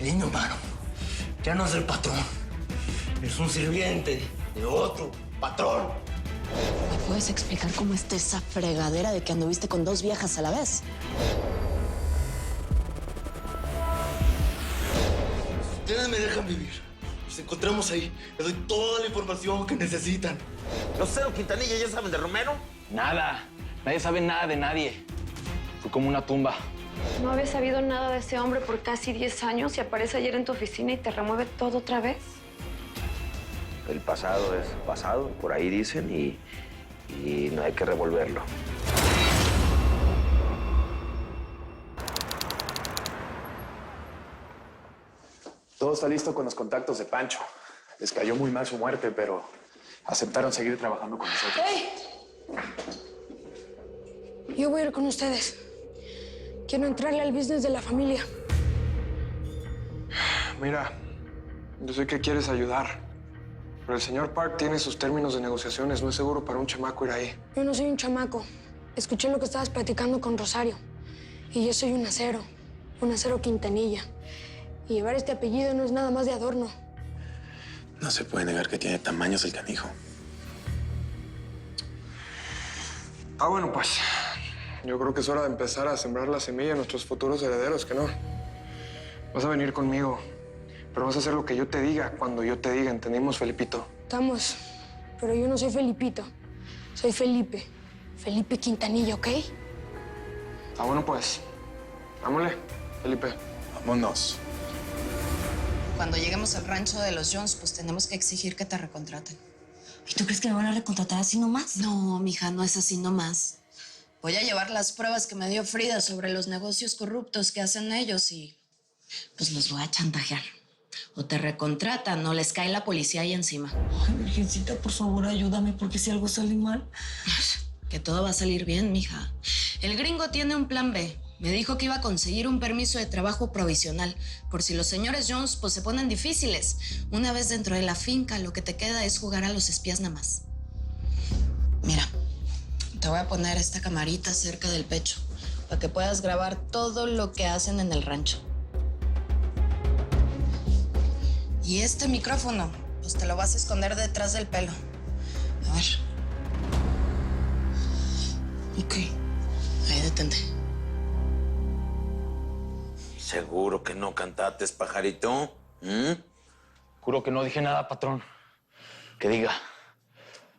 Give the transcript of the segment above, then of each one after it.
El inhumano ya no es el patrón. Es un sirviente de otro patrón. ¿Me puedes explicar cómo está esa fregadera de que anduviste con 2 viejas a la vez? Ustedes me dejan vivir. Nos encontramos ahí. Les doy toda la información que necesitan. ¿Los Cero Quintanilla ya saben de Romero? Nada. Nadie sabe nada de nadie. Fue como una tumba. No había sabido nada de ese hombre por casi 10 años y aparece ayer en tu oficina y te remueve todo otra vez. El pasado es pasado, por ahí dicen, y no hay que revolverlo. Todo está listo con los contactos de Pancho. Les cayó muy mal su muerte, pero aceptaron seguir trabajando con nosotros. ¡Hey! Yo voy a ir con ustedes. Quiero entrarle al business de la familia. Mira, yo sé que quieres ayudar, pero el señor Park tiene sus términos de negociaciones. No es seguro para un chamaco ir ahí. Yo no soy un chamaco. Escuché lo que estabas platicando con Rosario. Y yo soy un acero Quintanilla. Y llevar este apellido no es nada más de adorno. No se puede negar que tiene tamaños el canijo. Ah, bueno, pues. Yo creo que es hora de empezar a sembrar la semilla en nuestros futuros herederos, ¿que no? Vas a venir conmigo, pero vas a hacer lo que yo te diga cuando yo te diga. ¿Entendimos, Felipito? Estamos. Pero yo no soy Felipito. Soy Felipe. Felipe Quintanilla, ¿ok? Ah, bueno, pues. Vámonos, Felipe. Vámonos. Cuando lleguemos al rancho de los Jones, pues tenemos que exigir que te recontraten. ¿Y tú crees que me van a recontratar así nomás? No, mija, no es así nomás. Voy a llevar las pruebas que me dio Frida sobre los negocios corruptos que hacen ellos y pues los voy a chantajear. O te recontratan o les cae la policía ahí encima. Ay, Virgencita, por favor, ayúdame, porque si algo sale mal... Que todo va a salir bien, mija. El gringo tiene un plan B. Me dijo que iba a conseguir un permiso de trabajo provisional por si los señores Jones pues se ponen difíciles. Una vez dentro de la finca, lo que te queda es jugar a los espías nada más. Mira, te voy a poner esta camarita cerca del pecho para que puedas grabar todo lo que hacen en el rancho. Y este micrófono, pues te lo vas a esconder detrás del pelo. A ver. Ok, ahí detente. ¿Seguro que no cantates, pajarito? Juro que no dije nada, patrón. Que diga.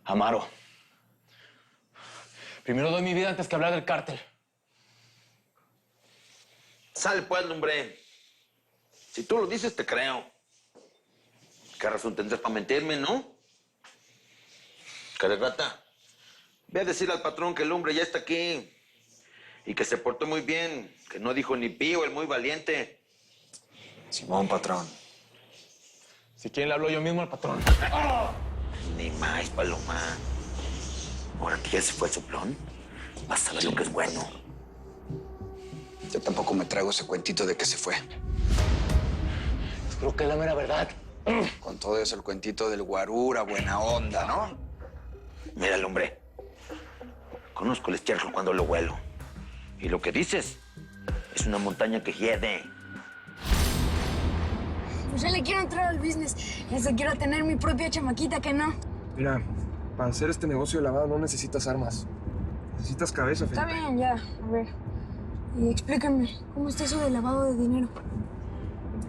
Amaro. Primero doy mi vida antes que hablar del cártel. Sale pues, hombre. Si tú lo dices, te creo. ¿Qué razón tendrás para mentirme, no? Calerrata, ve a decirle al patrón que el hombre ya está aquí y que se portó muy bien, que no dijo ni pío, el muy valiente. Simón, patrón. Si quieren, le hablo yo mismo al patrón. Ni más, Paloma. Ahora que ya se fue el soplón, vas a ver lo que es bueno. Yo tampoco me trago ese cuentito de que se fue. Creo que es la mera verdad. Con todo eso, el cuentito del guarura, buena onda, ¿no? Mira el hombre. Conozco el estiércol cuando lo huelo. Y lo que dices es una montaña que hiede. Pues ya le quiero entrar al business. Eso quiero tener mi propia chamaquita, ¿que no? Mira, para hacer este negocio de lavado no necesitas armas. Necesitas cabeza, Felipe. Está bien, ya. A ver. Y explícame, ¿cómo está eso de lavado de dinero?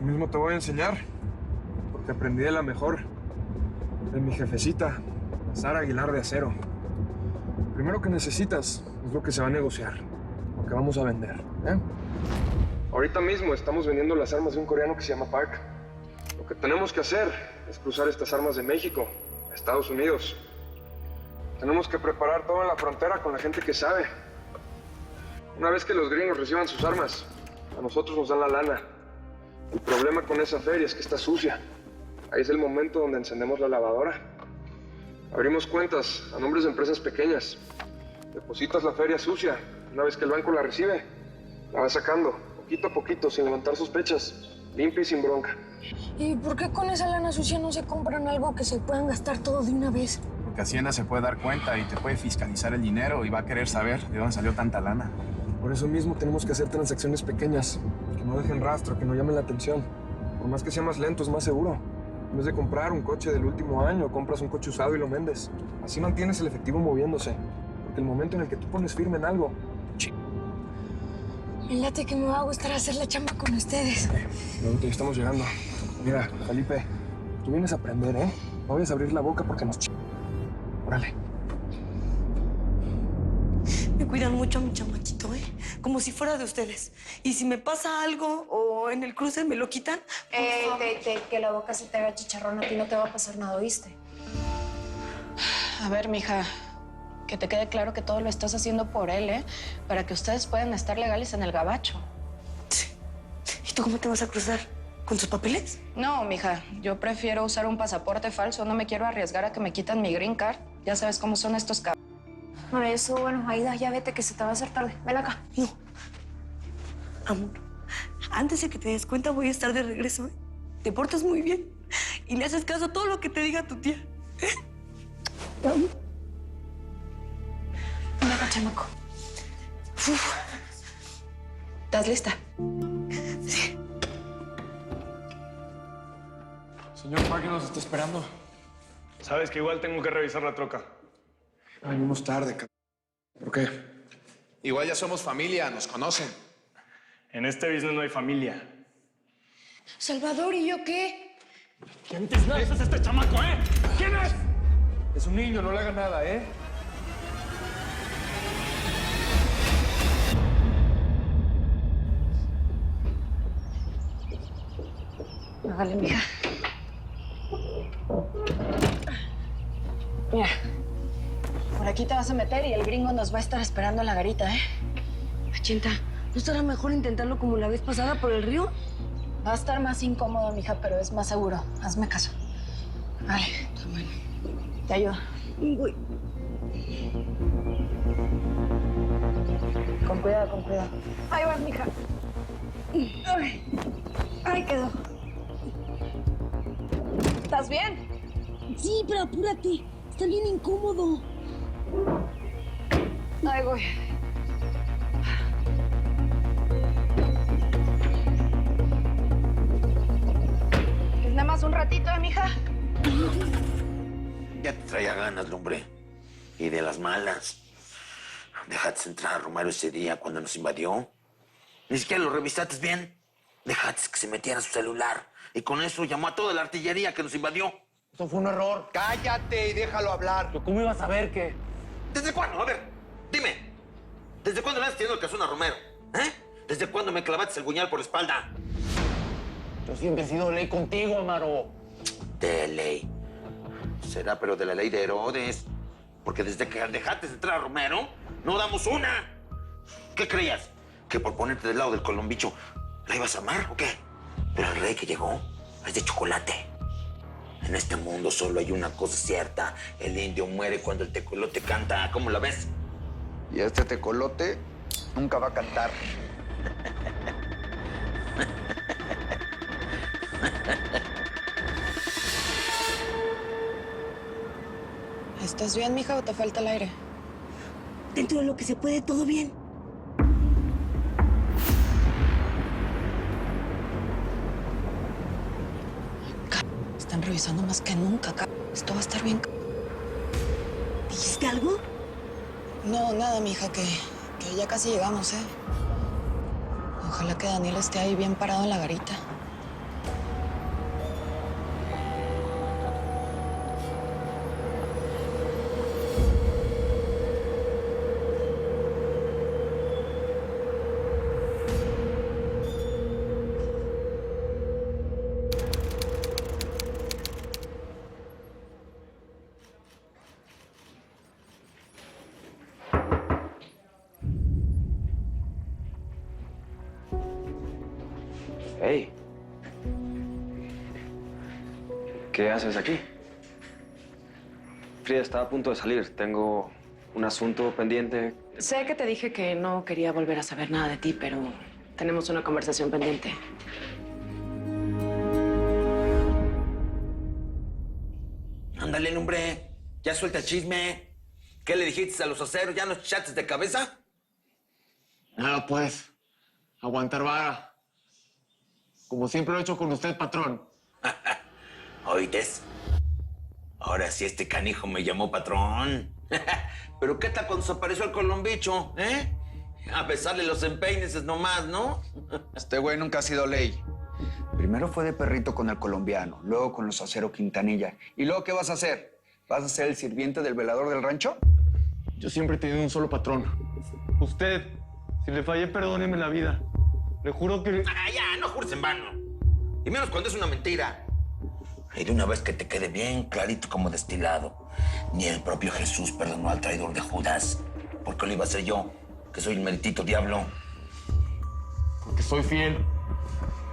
Yo mismo te voy a enseñar, porque aprendí de la mejor, de mi jefecita, Sara Aguilar de Acero. Lo primero que necesitas es lo que se va a negociar, lo que vamos a vender, ¿eh? Ahorita mismo estamos vendiendo las armas de un coreano que se llama Park. Lo que tenemos que hacer es cruzar estas armas de México a Estados Unidos. Tenemos que preparar toda la frontera con la gente que sabe. Una vez que los gringos reciban sus armas, a nosotros nos dan la lana. El problema con esa feria es que está sucia. Ahí es el momento donde encendemos la lavadora. Abrimos cuentas a nombres de empresas pequeñas. Depositas la feria sucia. Una vez que el banco la recibe, la vas sacando, poquito a poquito, sin levantar sospechas, limpia y sin bronca. ¿Y por qué con esa lana sucia no se compran algo que se puedan gastar todo de una vez? Porque Hacienda se puede dar cuenta y te puede fiscalizar el dinero y va a querer saber de dónde salió tanta lana. Por eso mismo tenemos que hacer transacciones pequeñas, que no dejen rastro, que no llamen la atención. Por más que sea más lento, es más seguro. En vez de comprar un coche del último año, compras un coche usado y lo vendes. Así mantienes el efectivo moviéndose. Porque el momento en el que tú pones firme en algo... Me late que me va a gustar hacer la chamba con ustedes. Ahorita ya estamos llegando. Mira, Felipe, tú vienes a aprender, ¿eh? No vayas a abrir la boca porque nos... Órale. Me cuidan mucho a mi chamaquito, ¿eh? Como si fuera de ustedes. Y si me pasa algo o en el cruce me lo quitan... Que la boca se te haga chicharrón, a ti no te va a pasar nada, ¿oíste? A ver, mija, que te quede claro que todo lo estás haciendo por él, ¿eh? Para que ustedes puedan estar legales en el gabacho. ¿Y tú cómo te vas a cruzar? ¿Con sus papeles? No, mija, yo prefiero usar un pasaporte falso. No me quiero arriesgar a que me quitan mi green card. Ya sabes cómo son estos cabros. Por eso, bueno, Aida, ya vete que se te va a hacer tarde. Ven acá. No. Amor, antes de que te des cuenta voy a estar de regreso, ¿eh? Te portas muy bien y le haces caso a todo lo que te diga tu tía. Ven acá, chamaco. Uf. ¿Estás lista? Sí. Señor Maggie nos está esperando. Sabes que igual tengo que revisar la troca. Venimos tarde, ¿Por qué? Igual ya somos familia, nos conocen. En este business no hay familia. Salvador, ¿y yo qué? ¿Quién te es este chamaco, eh? ¿Quién es? Es un niño, no le haga nada, ¿eh? Hágale, mija. Mira, por aquí te vas a meter y el gringo nos va a estar esperando en la garita, ¿eh? Chinta, ¿no estará mejor intentarlo como la vez pasada por el río? Va a estar más incómodo, mija, pero es más seguro. Hazme caso. Vale, bueno. Te ayudo. Uy. Con cuidado, con cuidado. Ahí vas, mija. Ay, ahí quedó. ¿Estás bien? Sí, pero apúrate. Está bien incómodo. Ahí voy. ¿Es nada más un ratito, mija? Ya te traía ganas, hombre. Y de las malas. Dejaste entrar a Romero ese día cuando nos invadió. Ni siquiera lo revisaste bien. Dejaste que se metiera a su celular. Y con eso llamó a toda la artillería que nos invadió. Eso fue un error. Cállate y déjalo hablar. ¿Pero cómo ibas a ver que...? ¿Desde cuándo? A ver, dime. ¿Desde cuándo le has tenido el casón a Romero? ¿Eh? ¿Desde cuándo me clavaste el puñal por la espalda? Yo siempre he sido ley contigo, Amaro. De ley. Será, pero de la ley de Herodes. Porque desde que dejaste de entrar a Romero, no damos una. ¿Qué creías? ¿Que por ponerte del lado del colombicho la ibas a amar o qué? Pero el rey que llegó es de chocolate. En este mundo solo hay una cosa cierta. El indio muere cuando el tecolote canta. ¿Cómo la ves? Y este tecolote nunca va a cantar. ¿Estás bien, mija, o te falta el aire? Dentro de lo que se puede, todo bien. Están revisando más que nunca, Esto va a estar bien. ¿Dijiste algo? No, nada, mija, que ya casi llegamos, ¿eh? Ojalá que Daniel esté ahí bien parado en la garita. Hey. ¿Qué haces aquí? Frida, estaba a punto de salir. Tengo un asunto pendiente. Sé que te dije que no quería volver a saber nada de ti, pero tenemos una conversación pendiente. Ándale, hombre. Ya suelta el chisme. ¿Qué le dijiste a los aceros? ¿Ya los chates de cabeza? Nada, pues. Aguantar vara. como siempre lo he hecho con usted, patrón. ¿Oítes? Ahora sí este canijo me llamó patrón. Pero ¿qué tal cuando se apareció el colombicho, eh? A besarle los empeines es nomás, ¿no? Este güey nunca ha sido ley. Primero fue de perrito con el colombiano, luego con los Acero Quintanilla. ¿Y luego qué vas a hacer? ¿Vas a ser el sirviente del velador del rancho? Yo siempre he tenido un solo patrón. Usted. Si le fallé, perdóneme la vida. Le juro que... Ah, ya, no jures en vano. Y menos cuando es una mentira. Y de una vez que te quede bien clarito como destilado. Ni el propio Jesús perdonó al traidor de Judas. ¿Por qué lo iba a hacer yo? Que soy el meritito diablo. Porque soy fiel.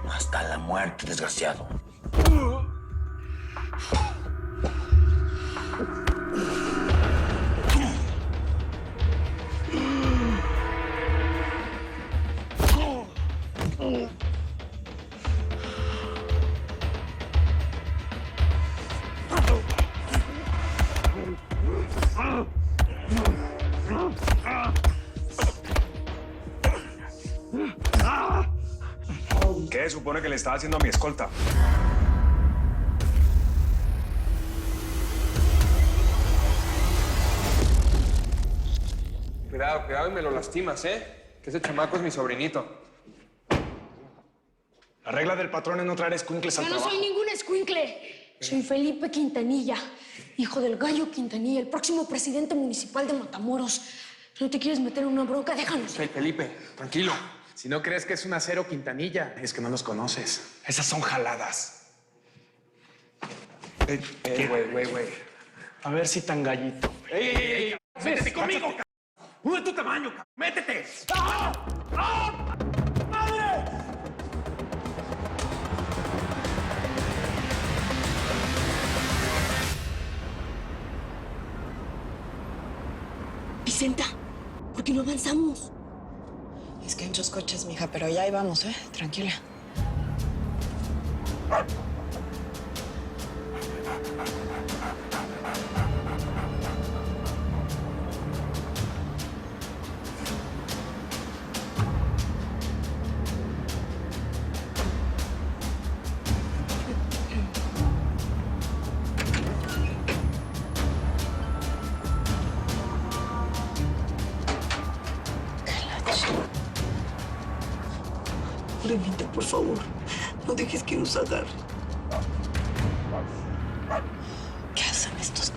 Hasta la muerte, desgraciado. ¿Qué supone que le estaba haciendo a mi escolta? Cuidado, cuidado y me lo lastimas, ¿eh? Que ese chamaco es mi sobrinito. La regla del patrón es no traer escuincles al Yo no trabajo. soy ningún escuincle. Soy Felipe Quintanilla, hijo del Gallo Quintanilla, el próximo presidente municipal de Matamoros. Si no te quieres meter en una bronca, déjanos. Felipe, tranquilo. Si no crees que es un Acero Quintanilla, es que no los conoces. Esas son jaladas. Güey. A ver si tan gallito. ¡Ey! ¡Métete conmigo! ¡Uno de tu tamaño! ¡Métete! ¡Ah! ¡Ah! ¡Madre! Vicenta, ¿por qué no avanzamos? Es que hay muchos coches, mija, pero ya ahí vamos, ¿eh? Tranquila. Renita, por favor, no dejes que nos agarre. ¿Qué hacen estos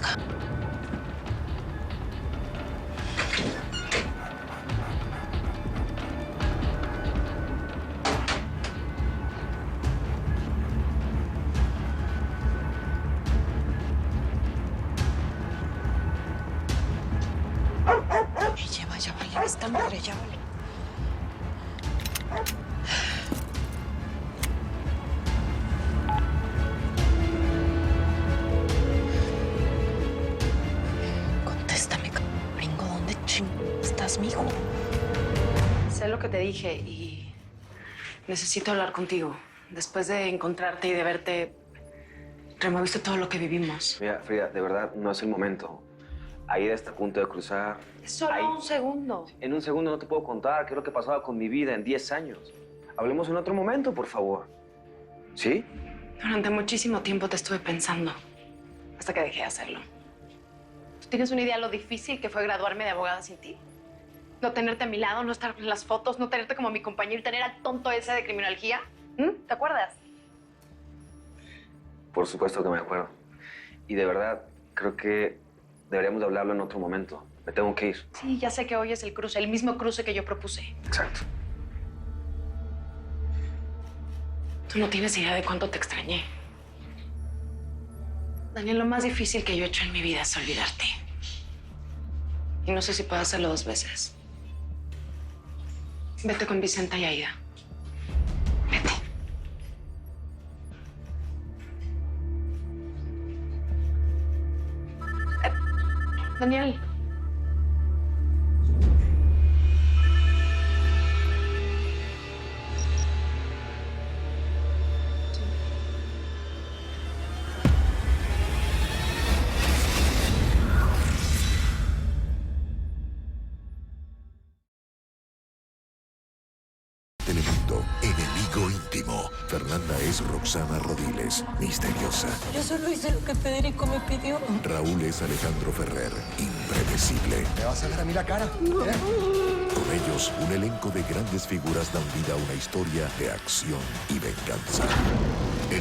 Ya vale, esta madre, ya vale. Contéstame, gringo, ¿dónde estás, mijo? Sé lo que te dije y necesito hablar contigo. Después de encontrarte y de verte, removiste todo lo que vivimos. Frida, de verdad no es el momento. Aida está a punto de cruzar. Es solo un segundo. En un segundo no te puedo contar qué es lo que pasaba con mi vida en 10 años. Hablemos en otro momento, por favor. ¿Sí? Durante muchísimo tiempo te estuve pensando, hasta que dejé de hacerlo. ¿Tú tienes una idea de lo difícil que fue graduarme de abogada sin ti? No tenerte a mi lado, no estar en las fotos, no tenerte como mi compañero y tener al tonto ese de criminología. ¿Te acuerdas? Por supuesto que me acuerdo. Y de verdad, creo que deberíamos de hablarlo en otro momento. Me tengo que ir. Sí, ya sé que hoy es el cruce, el mismo cruce que yo propuse. Exacto. Tú no tienes idea de cuánto te extrañé. Daniel, lo más difícil que yo he hecho en mi vida es olvidarte. Y no sé si puedo hacerlo 2 veces. Vete con Vicenta y Aida. Vete. Daniel. Telemundo, enemigo. Amigo íntimo. Fernanda es Roxana Rodiles, misteriosa. Yo solo hice lo que Federico me pidió. Raúl es Alejandro Ferrer, impredecible. ¿Me vas a ver a mí la cara? Con ellos, un elenco de grandes figuras dan vida a una historia de acción y venganza. En